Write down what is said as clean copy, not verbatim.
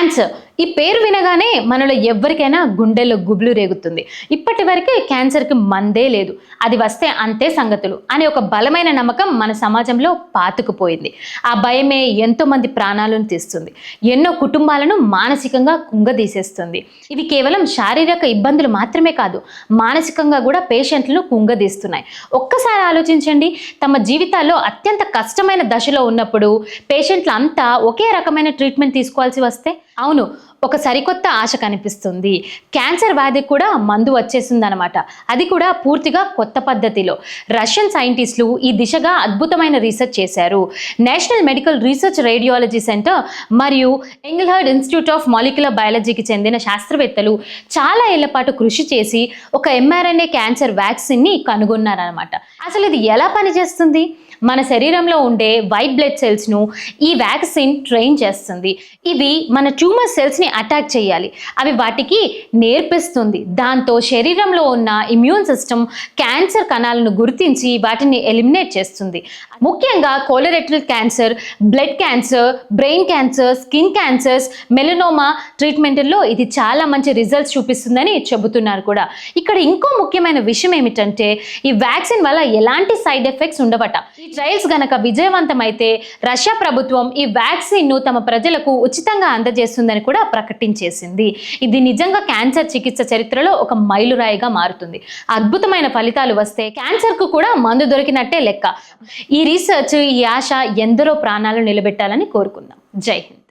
Cancer ఈ పేరు వినగానే మనలో ఎవరికైనా గుండెల్లో గుబులు రేగుతుంది. ఇప్పటి వరకే క్యాన్సర్కి మందే లేదు, అది వస్తే అంతే సంగతులు అనే ఒక బలమైన నమ్మకం మన సమాజంలో పాతుకుపోయింది. ఆ భయమే ఎంతో మంది ప్రాణాలను తీస్తుంది, ఎన్నో కుటుంబాలను మానసికంగా కుంగదీసేస్తుంది. ఇవి కేవలం శారీరక ఇబ్బందులు మాత్రమే కాదు, మానసికంగా కూడా పేషెంట్లను కుంగదీస్తున్నాయి. ఒక్కసారి ఆలోచించండి, తమ జీవితాల్లో అత్యంత కష్టమైన దశలో ఉన్నప్పుడు పేషెంట్లు అంతా ఒకే రకమైన ట్రీట్మెంట్ తీసుకోవాల్సి వస్తే అవును, ఒక సరికొత్త ఆశ కనిపిస్తుంది. క్యాన్సర్ వ్యాధికి కూడా మందు వచ్చేసిందనమాట, అది కూడా పూర్తిగా కొత్త పద్ధతిలో. రష్యన్ సైంటిస్టులు ఈ దిశగా అద్భుతమైన రీసెర్చ్ చేశారు. National medical research radiology centre మరియు ఎంగిల్హర్డ్ ఇన్స్టిట్యూట్ ఆఫ్ మాలిక్యులర్ బయాలజీకి చెందిన శాస్త్రవేత్తలు చాలా ఏళ్ల పాటు కృషి చేసి ఒక mRNA క్యాన్సర్ వ్యాక్సిన్ని కనుగొన్నారనమాట. అసలు ఇది ఎలా పనిచేస్తుంది? మన శరీరంలో ఉండే వైట్ బ్లడ్ సెల్స్ను ఈ వ్యాక్సిన్ ట్రైన్ చేస్తుంది. ఇవి మన ట్యూమర్ సెల్స్ని అటాక్ చేయాలి, అవి వాటికి నేర్పిస్తుంది. దాంతో శరీరంలో ఉన్న ఇమ్యూన్ సిస్టమ్ క్యాన్సర్ కణాలను గుర్తించి వాటిని ఎలిమినేట్ చేస్తుంది. ముఖ్యంగా colorectal cancer, blood cancer, brain cancer, skin cancers, melanoma ట్రీట్మెంట్లో ఇది చాలా మంచి రిజల్ట్స్ చూపిస్తుందని చెబుతున్నారు కూడా. ఇక్కడ ఇంకో ముఖ్యమైన విషయం ఏమిటంటే, ఈ వ్యాక్సిన్ వల్ల ఎలాంటి సైడ్ ఎఫెక్ట్స్ ఉండవట. ఈ ట్రయల్స్ గనక విజయవంతమైతే రష్యా ప్రభుత్వం ఈ వ్యాక్సిన్ను తమ ప్రజలకు ఉచితంగా అందజేస్తుందని కూడా ప్రకటించేసింది. ఇది నిజంగా క్యాన్సర్ చికిత్స చరిత్రలో ఒక మైలురాయిగా మారుతుంది. అద్భుతమైన ఫలితాలు వస్తే క్యాన్సర్కు కూడా మందు దొరికినట్టే లెక్క. ఈ రీసెర్చ్, ఈ ఆశ ఎందరో ప్రాణాలు నిలబెట్టాలని కోరుకుందాం. జై హింద్.